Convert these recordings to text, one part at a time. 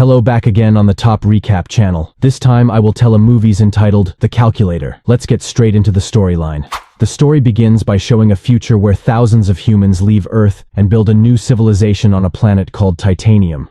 Hello, back again on the Top Recap channel. This time I will tell a movie's entitled The Calculator. Let's get straight into the storyline. The story begins by showing a future where thousands of humans leave Earth and build a new civilization on a planet called Titanium.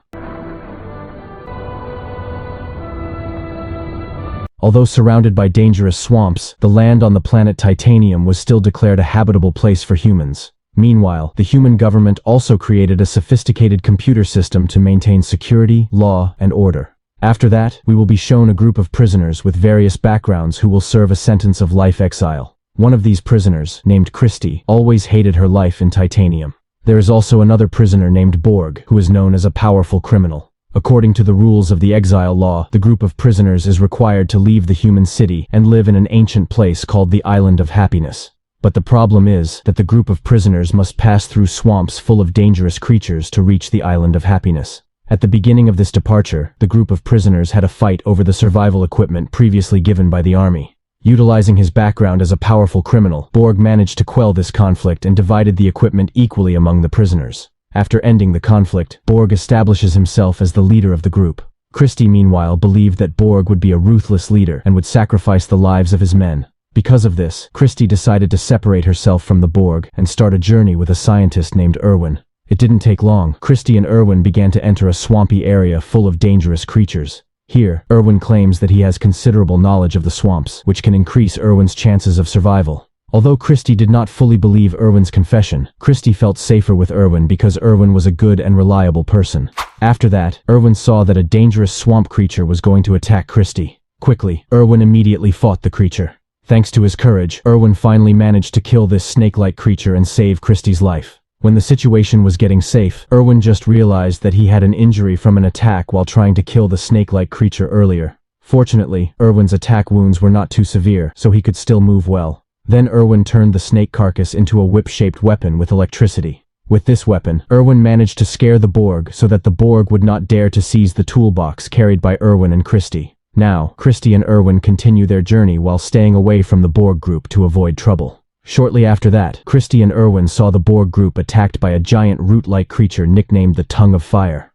Although surrounded by dangerous swamps, the land on the planet Titanium was still declared a habitable place for humans. Meanwhile, the human government also created a sophisticated computer system to maintain security, law, and order. After that, we will be shown a group of prisoners with various backgrounds who will serve a sentence of life exile. One of these prisoners, named Christie, always hated her life in Titanium. There is also another prisoner named Borg, who is known as a powerful criminal. According to the rules of the exile law, the group of prisoners is required to leave the human city and live in an ancient place called the Island of Happiness. But the problem is that the group of prisoners must pass through swamps full of dangerous creatures to reach the Island of Happiness. At the beginning of this departure, the group of prisoners had a fight over the survival equipment previously given by the army. Utilizing his background as a powerful criminal, Borg managed to quell this conflict and divided the equipment equally among the prisoners. After ending the conflict, Borg establishes himself as the leader of the group. Christie, meanwhile, believed that Borg would be a ruthless leader and would sacrifice the lives of his men. Because of this, Christie decided to separate herself from the Borg and start a journey with a scientist named Erwin. It didn't take long. Christie and Erwin began to enter a swampy area full of dangerous creatures. Here, Erwin claims that he has considerable knowledge of the swamps, which can increase Erwin's chances of survival. Although Christie did not fully believe Erwin's confession, Christie felt safer with Erwin because Erwin was a good and reliable person. After that, Erwin saw that a dangerous swamp creature was going to attack Christie. Quickly, Erwin immediately fought the creature. Thanks to his courage, Erwin finally managed to kill this snake-like creature and save Christie's life. When the situation was getting safe, Erwin just realized that he had an injury from an attack while trying to kill the snake-like creature earlier. Fortunately, Erwin's attack wounds were not too severe, so he could still move well. Then Erwin turned the snake carcass into a whip-shaped weapon with electricity. With this weapon, Erwin managed to scare the Borg so that the Borg would not dare to seize the toolbox carried by Erwin and Christie. Now, Christie and Erwin continue their journey while staying away from the Borg group to avoid trouble. Shortly after that, Christie and Erwin saw the Borg group attacked by a giant root-like creature nicknamed the Tongue of Fire.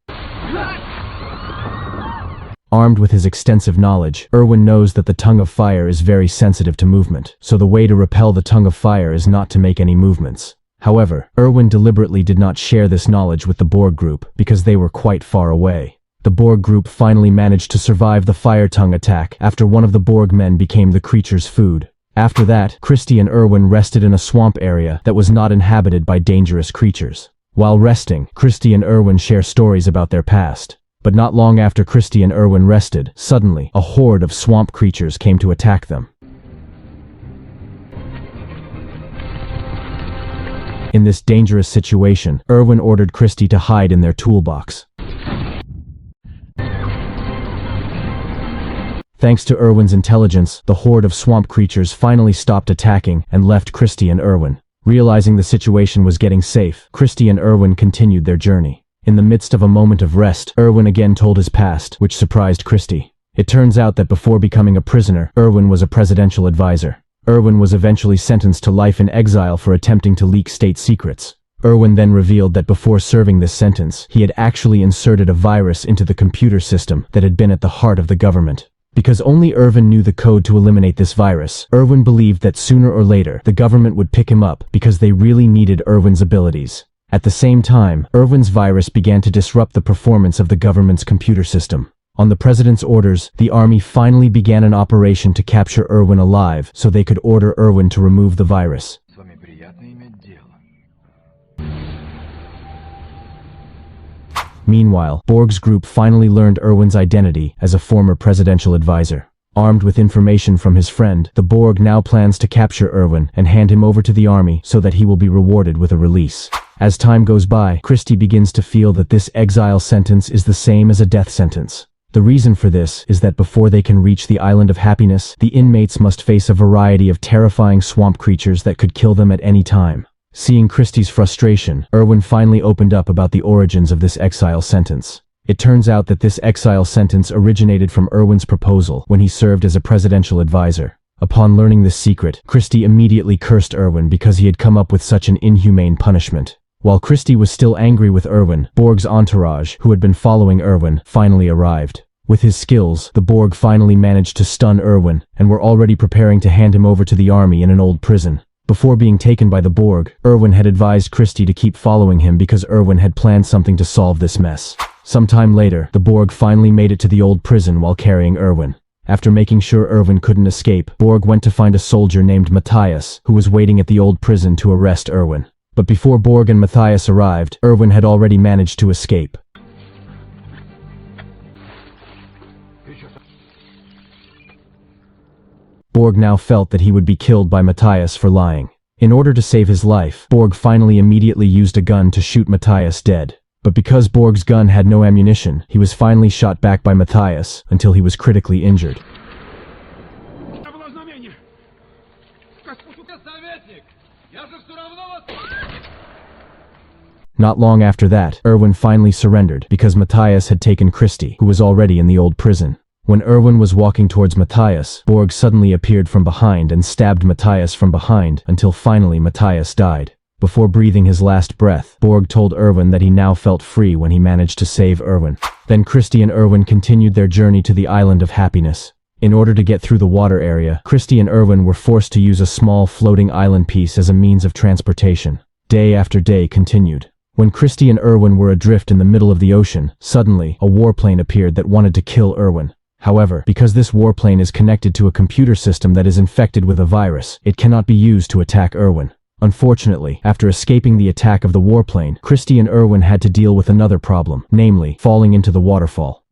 Armed with his extensive knowledge, Erwin knows that the Tongue of Fire is very sensitive to movement, so the way to repel the Tongue of Fire is not to make any movements. However, Erwin deliberately did not share this knowledge with the Borg group because they were quite far away. The Borg group finally managed to survive the fire tongue attack after one of the Borg men became the creature's food. After that, Christie and Erwin rested in a swamp area that was not inhabited by dangerous creatures. While resting, Christie and Erwin share stories about their past. But not long after Christie and Erwin rested, suddenly, a horde of swamp creatures came to attack them. In this dangerous situation, Erwin ordered Christie to hide in their toolbox. Thanks to Erwin's intelligence, the horde of swamp creatures finally stopped attacking and left Christie and Erwin. Realizing the situation was getting safe, Christie and Erwin continued their journey. In the midst of a moment of rest, Erwin again told his past, which surprised Christie. It turns out that before becoming a prisoner, Erwin was a presidential advisor. Erwin was eventually sentenced to life in exile for attempting to leak state secrets. Erwin then revealed that before serving this sentence, he had actually inserted a virus into the computer system that had been at the heart of the government. Because only Erwin knew the code to eliminate this virus, Erwin believed that sooner or later, the government would pick him up because they really needed Erwin's abilities. At the same time, Erwin's virus began to disrupt the performance of the government's computer system. On the president's orders, the army finally began an operation to capture Erwin alive so they could order Erwin to remove the virus. Meanwhile, Borg's group finally learned Erwin's identity as a former presidential advisor. Armed with information from his friend, the Borg now plans to capture Erwin and hand him over to the army so that he will be rewarded with a release. As time goes by, Christie begins to feel that this exile sentence is the same as a death sentence. The reason for this is that before they can reach the Island of Happiness, the inmates must face a variety of terrifying swamp creatures that could kill them at any time. Seeing Christie's frustration, Erwin finally opened up about the origins of this exile sentence. It turns out that this exile sentence originated from Erwin's proposal when he served as a presidential advisor. Upon learning this secret, Christie immediately cursed Erwin because he had come up with such an inhumane punishment. While Christie was still angry with Erwin, Borg's entourage, who had been following Erwin, finally arrived. With his skills, the Borg finally managed to stun Erwin, and were already preparing to hand him over to the army in an old prison. Before being taken by the Borg, Erwin had advised Christie to keep following him because Erwin had planned something to solve this mess. Sometime later, the Borg finally made it to the old prison while carrying Erwin. After making sure Erwin couldn't escape, Borg went to find a soldier named Matthias, who was waiting at the old prison to arrest Erwin. But before Borg and Matthias arrived, Erwin had already managed to escape. Borg now felt that he would be killed by Matthias for lying. In order to save his life, Borg finally immediately used a gun to shoot Matthias dead. But because Borg's gun had no ammunition, he was finally shot back by Matthias until he was critically injured. Not long after that, Erwin finally surrendered because Matthias had taken Christie, who was already in the old prison. When Erwin was walking towards Matthias, Borg suddenly appeared from behind and stabbed Matthias from behind until finally Matthias died. Before breathing his last breath, Borg told Erwin that he now felt free when he managed to save Erwin. Then Christie and Erwin continued their journey to the Island of Happiness. In order to get through the water area, Christie and Erwin were forced to use a small floating island piece as a means of transportation. Day after day continued. When Christie and Erwin were adrift in the middle of the ocean, suddenly, a warplane appeared that wanted to kill Erwin. However, because this warplane is connected to a computer system that is infected with a virus, it cannot be used to attack Erwin. Unfortunately, after escaping the attack of the warplane, Christie and Erwin had to deal with another problem, namely, falling into the waterfall.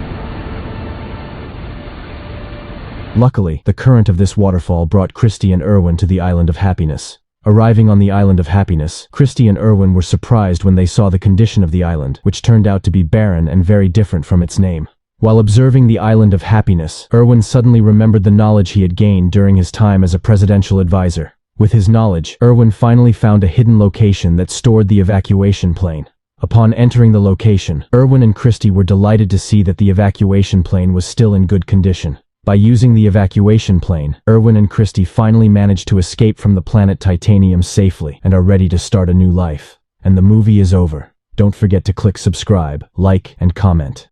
Luckily, the current of this waterfall brought Christie and Erwin to the Island of Happiness. Arriving on the Island of Happiness, Christie and Erwin were surprised when they saw the condition of the island, which turned out to be barren and very different from its name. While observing the Island of Happiness, Erwin suddenly remembered the knowledge he had gained during his time as a presidential advisor. With his knowledge, Erwin finally found a hidden location that stored the evacuation plane. Upon entering the location, Erwin and Christie were delighted to see that the evacuation plane was still in good condition. By using the evacuation plane, Erwin and Christie finally managed to escape from the planet Titanium safely and are ready to start a new life. And the movie is over. Don't forget to click subscribe, like, and comment.